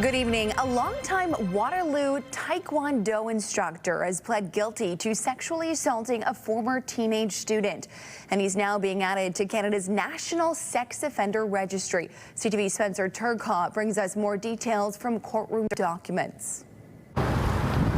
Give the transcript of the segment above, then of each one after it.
Good evening. A longtime Waterloo Taekwondo instructor has pled guilty to sexually assaulting a former teenage student, and he's now being added to Canada's National Sex Offender Registry. CTV's Spencer Turcotte brings us more details from courtroom documents.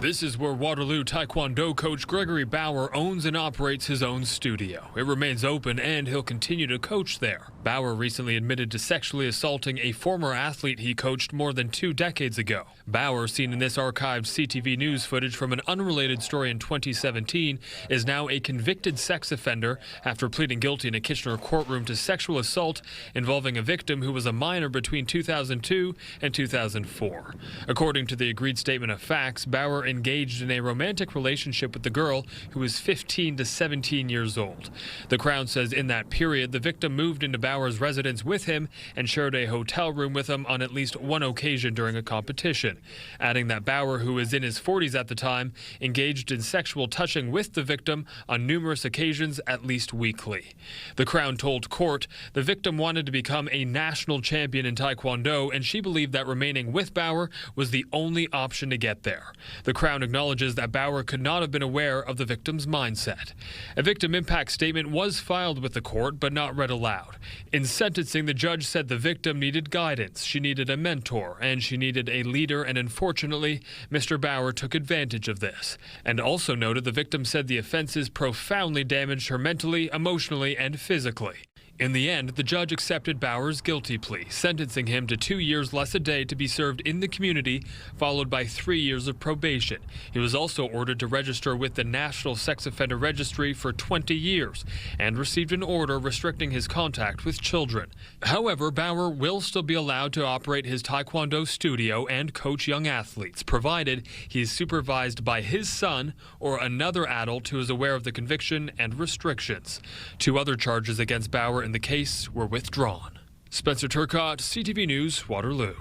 This is where Waterloo Taekwondo coach Gregory Bauer owns and operates his own studio. It remains open and he'll continue to coach there. Bauer recently admitted to sexually assaulting a former athlete he coached more than 2 decades ago. Bauer, seen in this archived CTV News footage from an unrelated story in 2017, is now a convicted sex offender after pleading guilty in a Kitchener courtroom to sexual assault involving a victim who was a minor between 2002 and 2004. According to the agreed statement of facts, Bauer engaged in a romantic relationship with the girl, who was 15 to 17 years old. The Crown says in that period, the victim moved into Bauer's residence with him and shared a hotel room with him on at least one occasion during a competition, adding that Bauer, who was in his 40s at the time, engaged in sexual touching with the victim on numerous occasions, at least weekly. The Crown told court the victim wanted to become a national champion in Taekwondo, and she believed that remaining with Bauer was the only option to get there. The Crown acknowledges that Bauer could not have been aware of the victim's mindset. A victim impact statement was filed with the court, but not read aloud. In sentencing, the judge said the victim needed guidance, she needed a mentor, and she needed a leader, and unfortunately, Mr. Bauer took advantage of this. And also noted the victim said the offenses profoundly damaged her mentally, emotionally, and physically. In the end, the judge accepted Bauer's guilty plea, sentencing him to 2 years less a day to be served in the community, followed by 3 years of probation. He was also ordered to register with the National Sex Offender Registry for 20 years and received an order restricting his contact with children. However, Bauer will still be allowed to operate his Taekwondo studio and coach young athletes, provided he is supervised by his son or another adult who is aware of the conviction and restrictions. 2 other charges against Bauer in the case were withdrawn. Spencer Turcotte, CTV News, Waterloo.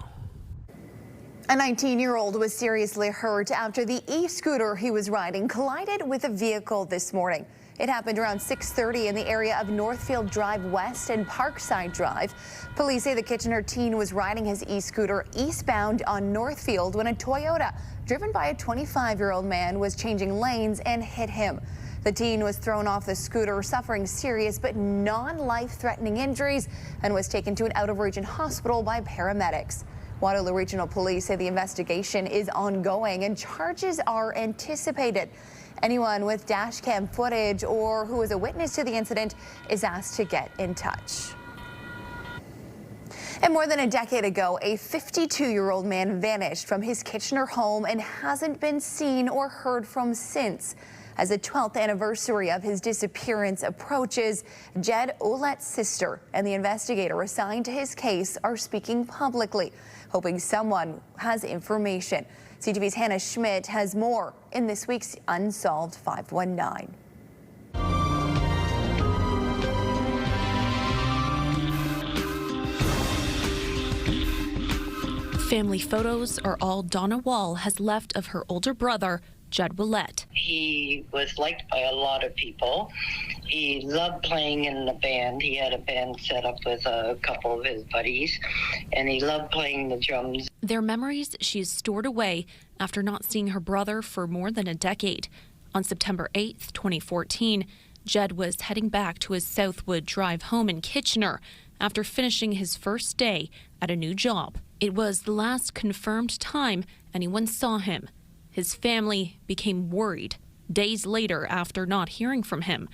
A 19-year-old was seriously hurt after the e-scooter he was riding collided with a vehicle this morning. It happened around 6:30 in the area of Northfield Drive West and Parkside Drive. Police say the Kitchener teen was riding his e-scooter eastbound on Northfield when a Toyota driven by a 25-year-old man was changing lanes and hit him. The teen was thrown off the scooter, suffering serious but non-life-threatening injuries, and was taken to an out-of-region hospital by paramedics. Waterloo Regional Police say the investigation is ongoing and charges are anticipated. Anyone with dash cam footage or who is a witness to the incident is asked to get in touch. And more than a decade ago, a 52-year-old man vanished from his Kitchener home and hasn't been seen or heard from since. As the 12th anniversary of his disappearance approaches, Jed Ouellette's sister and the investigator assigned to his case are speaking publicly, hoping someone has information. CTV's Hannah Schmidt has more in this week's Unsolved 519. Family photos are all Donna Wall has left of her older brother, Jed Ouellette. He was liked by a lot of people. He loved playing in the band. He had a band set up with a couple of his buddies, and he loved playing the drums. Their memories she's stored away after not seeing her brother for more than a decade. On September 8th, 2014, Jed was heading back to his Southwood Drive home in Kitchener after finishing his first day at a new job. It was the last confirmed time anyone saw him. His family became worried days later after not hearing from him.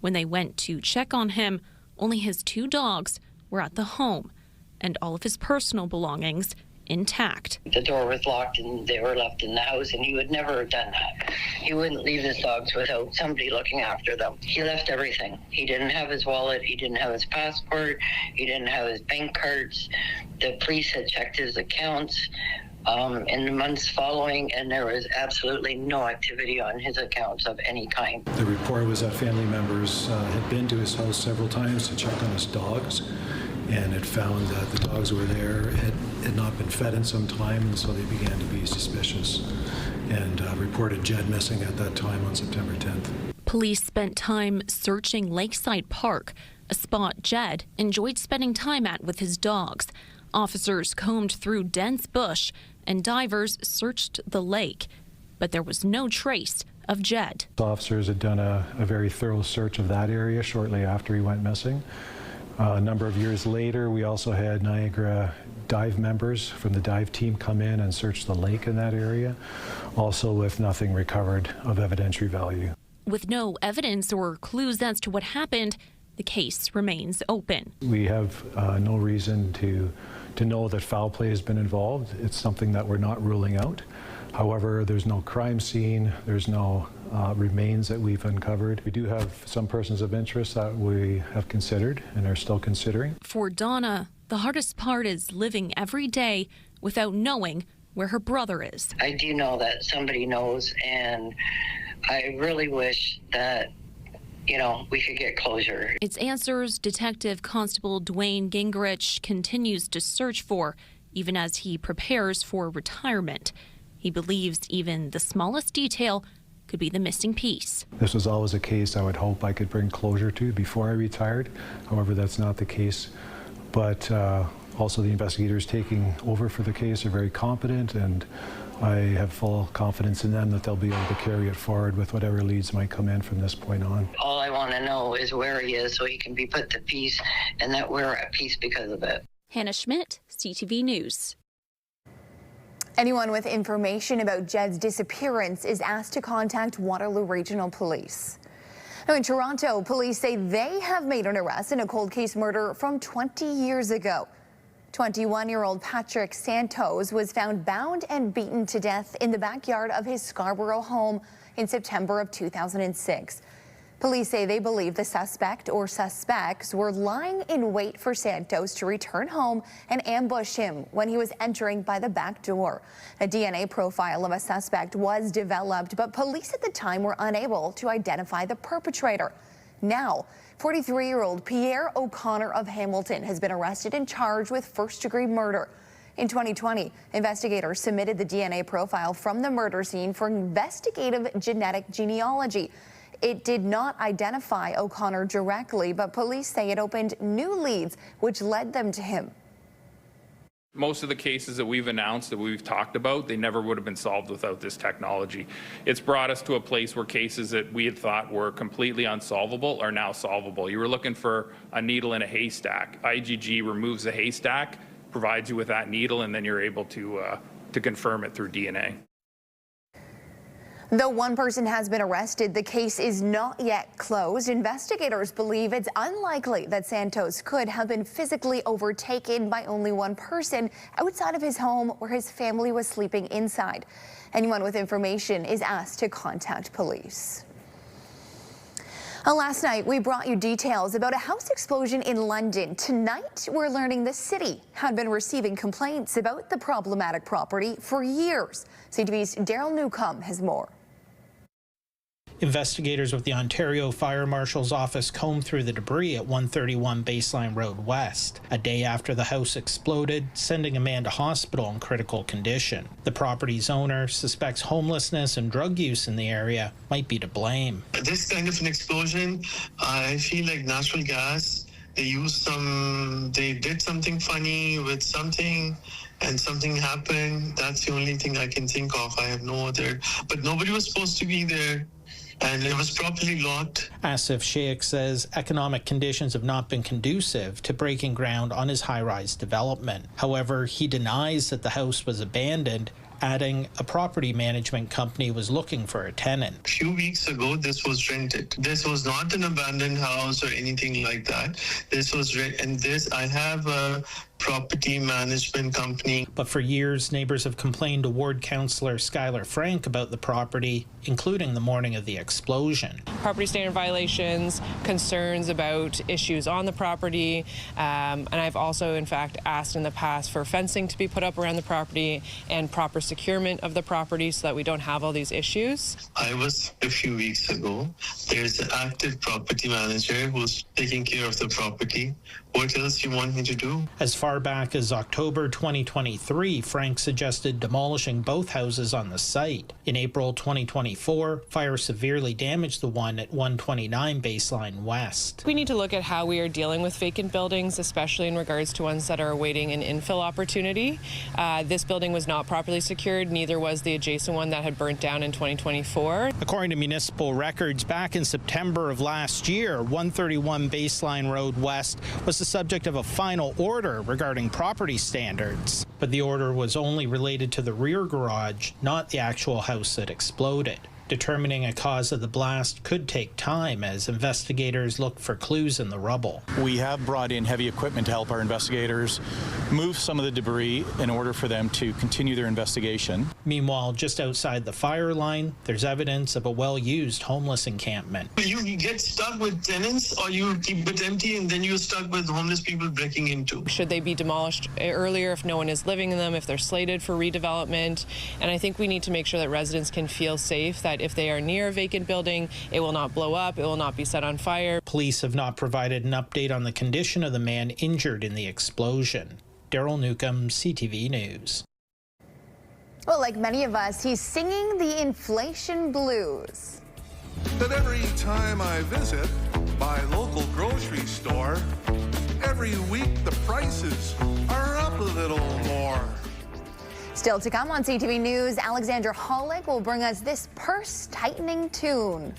When they went to check on him, only his 2 dogs were at the home and all of his personal belongings intact. The door was locked and they were left in the house, and he would never have done that. He wouldn't leave his dogs without somebody looking after them. He left everything. He didn't have his wallet, he didn't have his passport, he didn't have his bank cards. The police had checked his accounts in the months following, and there was absolutely no activity on his accounts of any kind. The report was that family members had been to his house several times to check on his dogs, and had found that the dogs were there, had not been fed in some time, and so they began to be suspicious and reported Jed missing at that time on September 10th. Police spent time searching Lakeside Park, a spot Jed enjoyed spending time at with his dogs. Officers combed through dense bush and divers searched the lake, but there was no trace of Jed. Officers had done a very thorough search of that area shortly after he went missing. A number of years later, we also had Niagara dive members from the dive team come in and search the lake in that area, also with nothing recovered of evidentiary value. With no evidence or clues as to what happened, the case remains open. We have no reason to know that foul play has been involved. It's something that we're not ruling out. However, there's no crime scene, there's no remains that we've uncovered. We do have some persons of interest that we have considered and are still considering. For Donna, the hardest part is living every day without knowing where her brother is. I do know that somebody knows, and I really wish that, we could get closure. It's answers Detective Constable Dwayne Gingrich continues to search for, even as he prepares for retirement. He believes even the smallest detail could be the missing piece. This was always a case I would hope I could bring closure to before I retired. However, that's not the case. But also the investigators taking over for the case are very competent, and I have full confidence in them that they'll be able to carry it forward with whatever leads might come in from this point on. All I want to know is where he is so he can be put to peace, and that we're at peace because of it. Hannah Schmidt, CTV News. Anyone with information about Jed's disappearance is asked to contact Waterloo Regional Police. Now in Toronto, police say they have made an arrest in a cold case murder from 20 years ago. 21-year-old Patrick Santos was found bound and beaten to death in the backyard of his Scarborough home in September of 2006. Police say they believe the suspect or suspects were lying in wait for Santos to return home and ambush him when he was entering by the back door. A DNA profile of a suspect was developed, but police at the time were unable to identify the perpetrator. Now, 43-year-old Pierre O'Connor of Hamilton has been arrested and charged with first-degree murder. In 2020, investigators submitted the DNA profile from the murder scene for investigative genetic genealogy. It did not identify O'Connor directly, but police say it opened new leads, which led them to him. Most of the cases that we've announced, that we've talked about, they never would have been solved without this technology. It's brought us to a place where cases that we had thought were completely unsolvable are now solvable. You were looking for a needle in a haystack. IgG removes the haystack, provides you with that needle, and then you're able to confirm it through DNA. Though one person has been arrested, the case is not yet closed. Investigators believe it's unlikely that Santos could have been physically overtaken by only one person outside of his home where his family was sleeping inside. Anyone with information is asked to contact police. Last night, we brought you details about a house explosion in London. Tonight, we're learning the city had been receiving complaints about the problematic property for years. CTV's Daryl Newcomb has more. Investigators with the Ontario Fire Marshal's office combed through the debris at 131 Baseline Road West, a day after the house exploded, sending a man to hospital in critical condition. The property's owner suspects homelessness and drug use in the area might be to blame. This kind of an explosion, I feel like natural gas. They did something funny with something, and something happened. That's the only thing I can think of. I have no other, but nobody was supposed to be there. And it was properly locked. Asif Sheikh says economic conditions have not been conducive to breaking ground on his high-rise development. However, he denies that the house was abandoned, adding a property management company was looking for a tenant. A few weeks ago, this was rented. This was not an abandoned house or anything like that. This was I have a property management company. But for years, neighbors have complained to Ward Councillor Skylar Frank about the property, including the morning of the explosion. Property standard violations, concerns about issues on the property, and I've also, in fact, asked in the past for fencing to be put up around the property and proper securement of the property so that we don't have all these issues. I was a few weeks ago. There's an active property manager who's taking care of the property. What else do you want me to do? As far far back as October 2023, Frank suggested demolishing both houses on the site. In April 2024, fire severely damaged the one at 129 Baseline West. We need to look at how we are dealing with vacant buildings, especially in regards to ones that are awaiting an infill opportunity. This building was not properly secured, neither was the adjacent one that had burnt down in 2024. According to municipal records, back in September of last year, 131 Baseline Road West was the subject of a final order regarding property standards. But the order was only related to the rear garage, not the actual house that exploded. Determining a cause of the blast could take time as investigators look for clues in the rubble. We have brought in heavy equipment to help our investigators move some of the debris in order for them to continue their investigation. Meanwhile, just outside the fire line, there's evidence of a well-used homeless encampment. You get stuck with tenants, or you keep it empty and then you're stuck with homeless people breaking into. Should they be demolished earlier if no one is living in them, if they're slated for redevelopment? And I think we need to make sure that residents can feel safe, that if they are near a vacant building, it will not blow up, it will not be set on fire. Police have not provided an update on the condition of the man injured in the explosion. Daryl Newcomb, CTV News. Well, like many of us, he's singing the inflation blues. That every time I visit my local grocery store, every week the prices are up a little more. Still to come on CTV News, Alexandra Hollick will bring us this purse-tightening tune.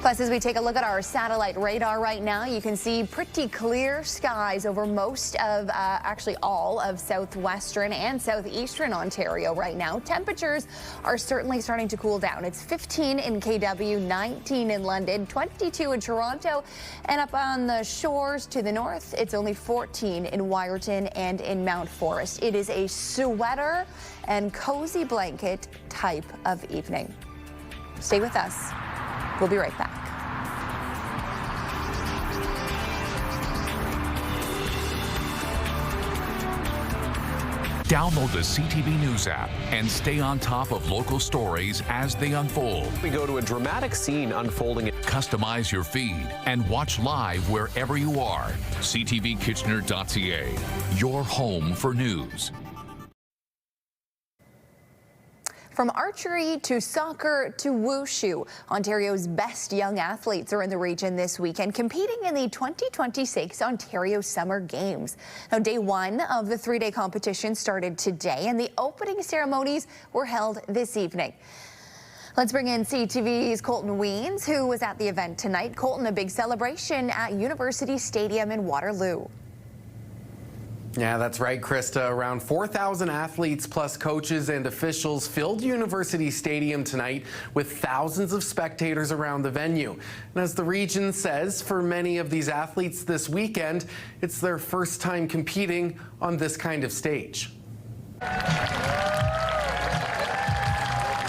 Plus, as we take a look at our satellite radar right now, you can see pretty clear skies over most of, actually all of southwestern and southeastern Ontario right now. Temperatures are certainly starting to cool down. It's 15 in KW, 19 in London, 22 in Toronto, and up on the shores to the north, it's only 14 in Wyerton and in Mount Forest. It is a sweater and cozy blanket type of evening. Stay with us. We'll be right back. Download the CTV News app and stay on top of local stories as they unfold. We go to a dramatic scene unfolding. Customize your feed and watch live wherever you are. CTVKitchener.ca, your home for news. From archery to soccer to wushu, Ontario's best young athletes are in the region this weekend competing in the 2026 Ontario Summer Games. Now, day one of the three-day competition started today, and the opening ceremonies were held this evening. Let's bring in CTV's Colton Weens, who was at the event tonight. Colton, a big celebration at University Stadium in Waterloo. Yeah, that's right, Krista. Around 4,000 athletes plus coaches and officials filled University Stadium tonight with thousands of spectators around the venue. And as the region says, for many of these athletes this weekend, it's their first time competing on this kind of stage.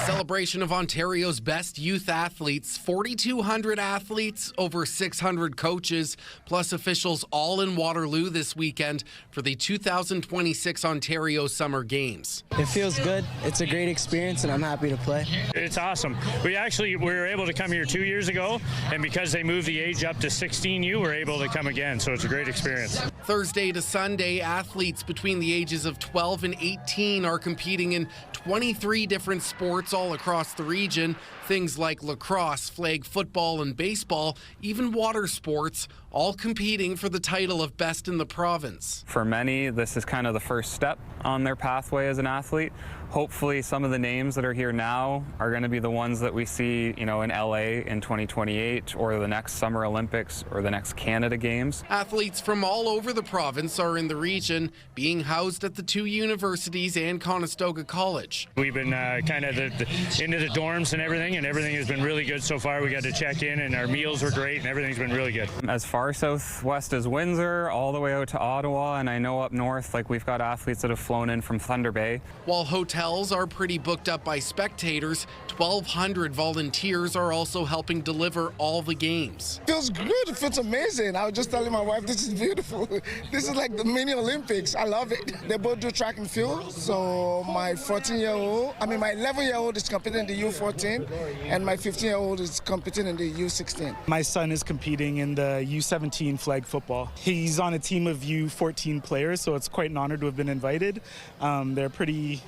Celebration of Ontario's best youth athletes, 4,200 athletes, over 600 coaches, plus officials all in Waterloo this weekend for the 2026 Ontario Summer Games. It feels good. It's a great experience, and I'm happy to play. It's awesome. We were able to come here 2 years ago, and because they moved the age up to 16U, we're able to come again, so it's a great experience. Thursday to Sunday, athletes between the ages of 12 and 18 are competing in 23 different sports all across the region. Things like lacrosse, flag football, and baseball, even water sports, all competing for the title of best in the province. For many, this is kind of the first step on their pathway as an athlete. Hopefully some of the names that are here now are going to be the ones that we see, in LA in 2028 or the next Summer Olympics or the next Canada Games. Athletes from all over the province are in the region, being housed at the two universities and Conestoga College. We've been kind of into the dorms and everything has been really good so far. We got to check in, and our meals were great, and everything's been really good. As far southwest as Windsor, all the way out to Ottawa, and I know up north, we've got athletes that have flown in from Thunder Bay. While hotels are pretty booked up by spectators, 1,200 volunteers are also helping deliver all the games. Feels good. It feels amazing. I was just telling my wife, this is beautiful. This is like the mini Olympics. I love it. They both do track and field. So my 11-year-old is competing in the U14, and my 15-year-old is competing in the U16. My son is competing in the U17 flag football. He's on a team of U14 players, so it's quite an honor to have been invited. They're pretty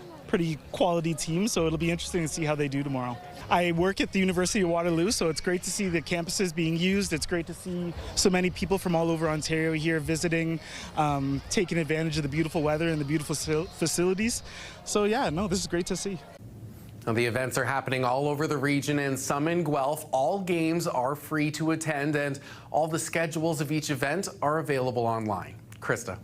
quality team, so it'll be interesting to see how they do tomorrow. I work at the University of Waterloo, so it's great to see the campuses being used. It's great to see so many people from all over Ontario here visiting, taking advantage of the beautiful weather and the beautiful facilities. So yeah, no, this is great to see. Now, the events are happening all over the region and some in Guelph. All games are free to attend, and all the schedules of each event are available online. Krista.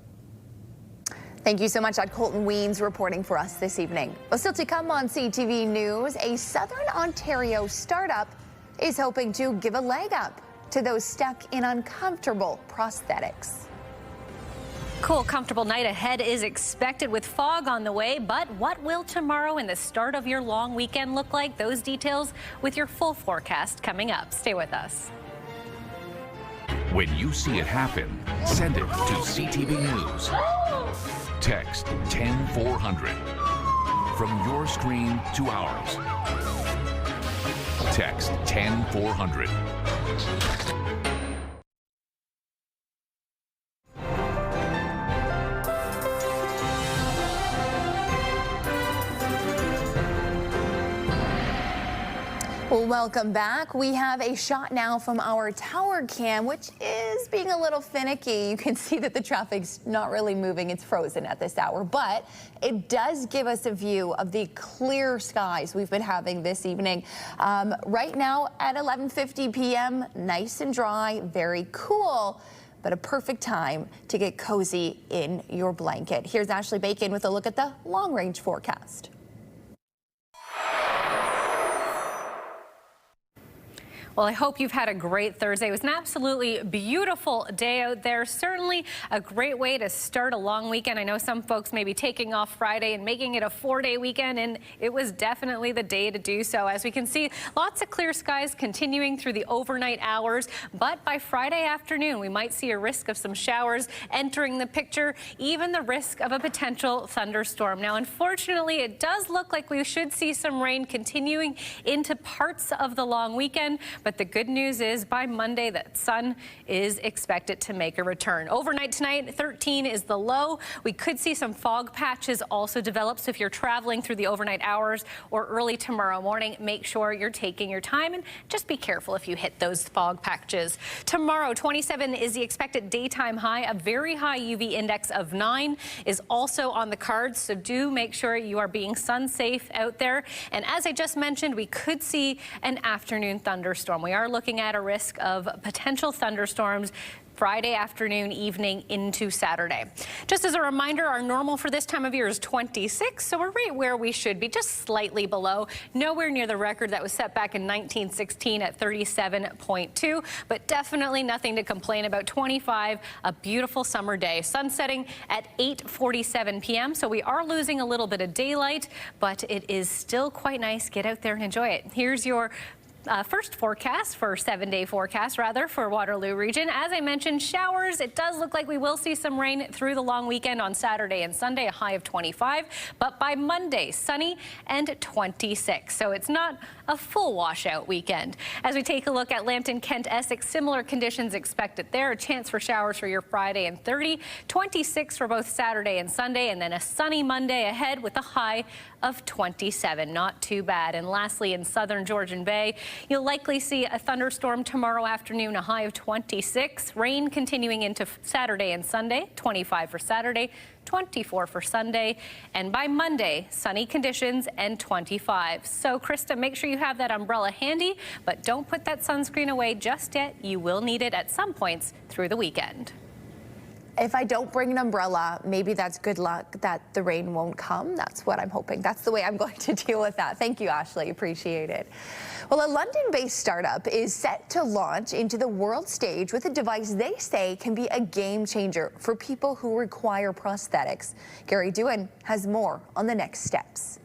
Thank you so much, Colton Weens reporting for us this evening. Well, still to come on CTV News, a Southern Ontario startup is hoping to give a leg up to those stuck in uncomfortable prosthetics. Cool, comfortable night ahead is expected with fog on the way, but what will tomorrow and the start of your long weekend look like? Those details with your full forecast coming up. Stay with us. When you see it happen, send it to CTV News. Text 10400. From your screen to ours. Text 10400. Well, welcome back. We have a shot now from our tower cam, which is being a little finicky. You can see that the traffic's not really moving. It's frozen at this hour, but it does give us a view of the clear skies we've been having this evening. Right now at 11:50 p.m., nice and dry, very cool, but a perfect time to get cozy in your blanket. Here's Ashley Bacon with a look at the long-range forecast. Well, I hope you've had a great Thursday. It was an absolutely beautiful day out there. Certainly a great way to start a long weekend. I know some folks may be taking off Friday and making it a 4-day weekend, and it was definitely the day to do so. As we can see, lots of clear skies continuing through the overnight hours, but by Friday afternoon, we might see a risk of some showers entering the picture, even the risk of a potential thunderstorm. Now, unfortunately, it does look like we should see some rain continuing into parts of the long weekend. But the good news is by Monday, the sun is expected to make a return. Overnight tonight, 13 is the low. We could see some fog patches also develop. So if you're traveling through the overnight hours or early tomorrow morning, make sure you're taking your time and just be careful if you hit those fog patches. Tomorrow, 27 is the expected daytime high. A very high UV index of 9 is also on the cards. So do make sure you are being sun safe out there. And as I just mentioned, we could see an afternoon thunderstorm. We are looking at a risk of potential thunderstorms Friday afternoon, evening into Saturday. Just as a reminder, our normal for this time of year is 26, so we're right where we should be, just slightly below. Nowhere near the record that was set back in 1916 at 37.2, but definitely nothing to complain about. 25, a beautiful summer day. Sun setting at 8:47 p.m., so we are losing a little bit of daylight, but it is still quite nice. Get out there and enjoy it. Here's your first forecast for 7-day forecast for Waterloo region. As I mentioned, showers. It does look like we will see some rain through the long weekend on Saturday and Sunday, a high of 25. But by Monday, sunny and 26. So it's not a full washout weekend. As we take a look at Lambton, Kent, Essex, similar conditions expected there. A chance for showers for your Friday and 30, 26 for both Saturday and Sunday, and then a sunny Monday ahead with a high of 27. Not too bad. And lastly, in southern Georgian Bay, you'll likely see a thunderstorm tomorrow afternoon, a high of 26. Rain continuing into Saturday and Sunday, 25 for Saturday, 24 for Sunday, and by Monday, sunny conditions and 25. So, Krista, make sure you have that umbrella handy, but don't put that sunscreen away just yet. You will need it at some points through the weekend. If I don't bring an umbrella, maybe that's good luck that the rain won't come. That's what I'm hoping. That's the way I'm going to deal with that. Thank you, Ashley. Appreciate it. Well, a London-based startup is set to launch into the world stage with a device they say can be a game changer for people who require prosthetics. Gary Dewan has more on the next steps.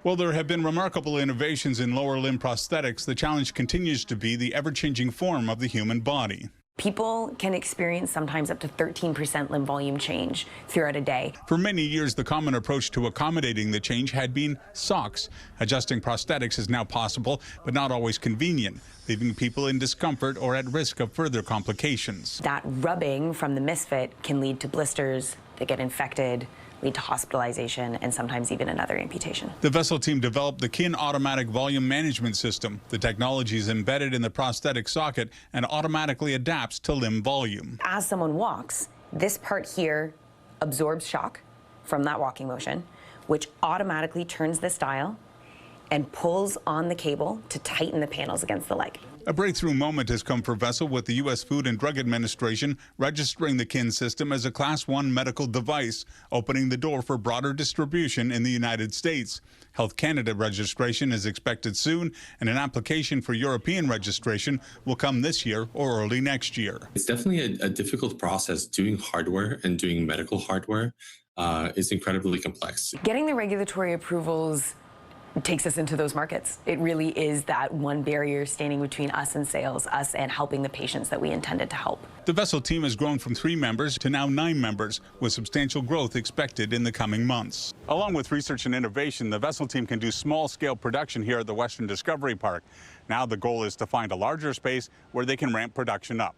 Well, there have been remarkable innovations in lower limb prosthetics. The challenge continues to be the ever-changing form of the human body. People can experience sometimes up to 13% limb volume change throughout a day. For many years, the common approach to accommodating the change had been socks. Adjusting prosthetics is now possible, but not always convenient, leaving people in discomfort or at risk of further complications. That rubbing from the misfit can lead to blisters that get infected, lead to hospitalization, and sometimes even another amputation. The Vessel team developed the KIN automatic volume management system. The technology is embedded in the prosthetic socket and automatically adapts to limb volume. As someone walks, this part here absorbs shock from that walking motion, which automatically turns this dial and pulls on the cable to tighten the panels against the leg. A breakthrough moment has come for Vessel, with the U.S. Food and Drug Administration registering the KIN system as a Class 1 medical device, opening the door for broader distribution in the United States. Health Canada registration is expected soon, and an application for European registration will come this year or early next year. It's definitely a difficult process. Doing hardware and doing medical hardware is incredibly complex. Getting the regulatory approvals takes us into those markets. It really is that one barrier standing between us and sales, us and helping the patients that we intended to help. The Vessel team has grown from 3 members to now 9 members, with substantial growth expected in the coming months. Along with research and innovation, the Vessel team can do small-scale production here at the Western Discovery Park. Now the goal is to find a larger space where they can ramp production up.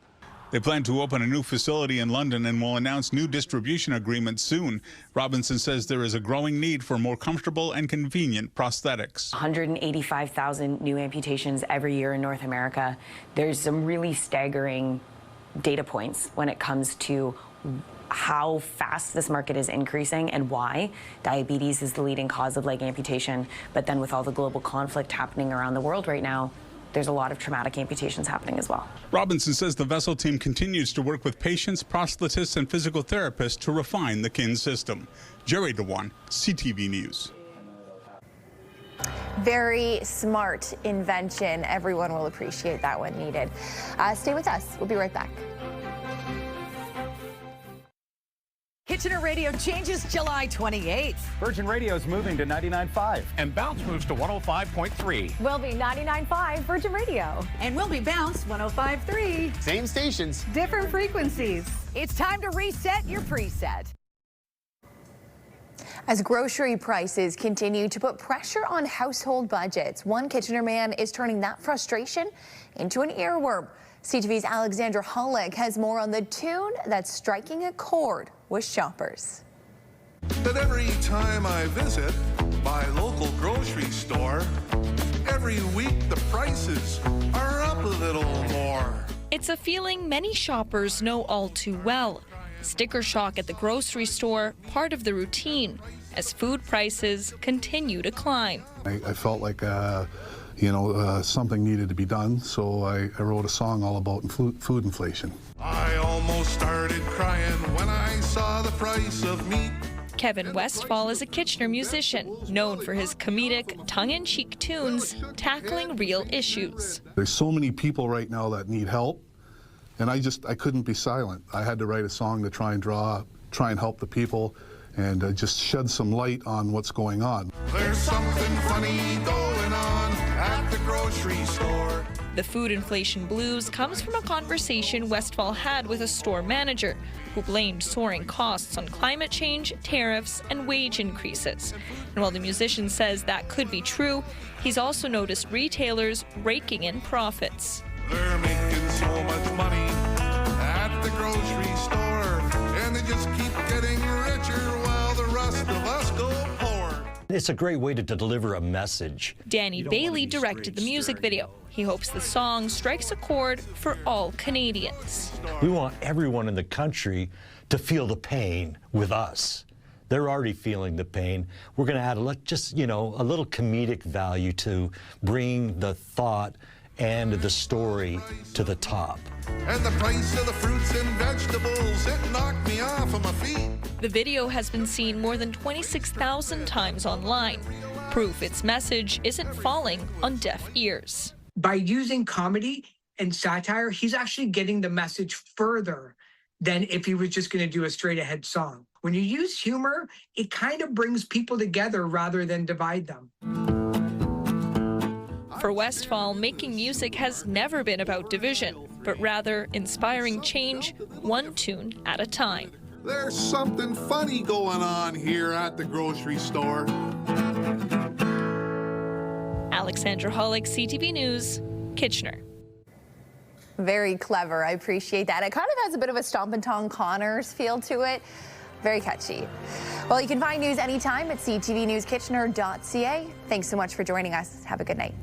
They plan to open a new facility in London and will announce new distribution agreements soon. Robinson says there is a growing need for more comfortable and convenient prosthetics. 185,000 new amputations every year in North America. There's some really staggering data points when it comes to how fast this market is increasing and why. Diabetes is the leading cause of leg amputation, but then with all the global conflict happening around the world right now, there's a lot of traumatic amputations happening as well. Robinson says the Vessel team continues to work with patients, prosthetists, and physical therapists to refine the KIN system. Jerry DeWan, CTV News. Very smart invention. Everyone will appreciate that when needed. Stay with us. We'll be right back. Kitchener Radio changes July 28th. Virgin Radio is moving to 99.5. And Bounce moves to 105.3. We'll be 99.5 Virgin Radio. And we'll be Bounce 105.3. Same stations. Different frequencies. It's time to reset your preset. As grocery prices continue to put pressure on household budgets, one Kitchener man is turning that frustration into an earworm. CTV's Alexandra Hollick has more on the tune that's striking a chord with shoppers. But every time I visit my local grocery store, every week the prices are up a little more. It's a feeling many shoppers know all too well. Sticker shock at the grocery store, part of the routine, as food prices continue to climb. I felt like something needed to be done, so I wrote a song all about food inflation. I almost started crying when I saw the price of meat. Kevin Westfall is a Kitchener musician, known for his comedic, tongue-in-cheek tunes tackling real issues. There's so many people right now that need help, and I couldn't be silent. I had to write a song to try and help the people and just shed some light on what's going on. There's something funny going on at the grocery store. The food inflation blues comes from a conversation Westfall had with a store manager who blamed soaring costs on climate change, tariffs, and wage increases. And while the musician says that could be true, he's also noticed retailers raking in profits. They're making so much money at the grocery store, and they just keep getting richer while the rest of us go poor. It's a great way to deliver a message. Danny Bailey directed the music video. He hopes the song strikes a chord for all Canadians. We want everyone in the country to feel the pain with us. They're already feeling the pain. We're going to add a little comedic value to bring the thought and the story to the top. And the price of the fruits and vegetables, it knocked me off of my feet. The video has been seen more than 26,000 times online. Proof its message isn't falling on deaf ears. By using comedy and satire, he's actually getting the message further than if he was just going to do a straight-ahead song. When you use humor, it kind of brings people together rather than divide them. For Westfall, making music has never been about division. but rather inspiring change one tune at a time. There's something funny going on here at the grocery store. Alexandra Hollick, CTV News, Kitchener. Very clever. I appreciate that. It kind of has a bit of a Stomp and Tom Connors feel to it. Very catchy. Well, you can find news anytime at ctvnewskitchener.ca. Thanks so much for joining us. Have a good night.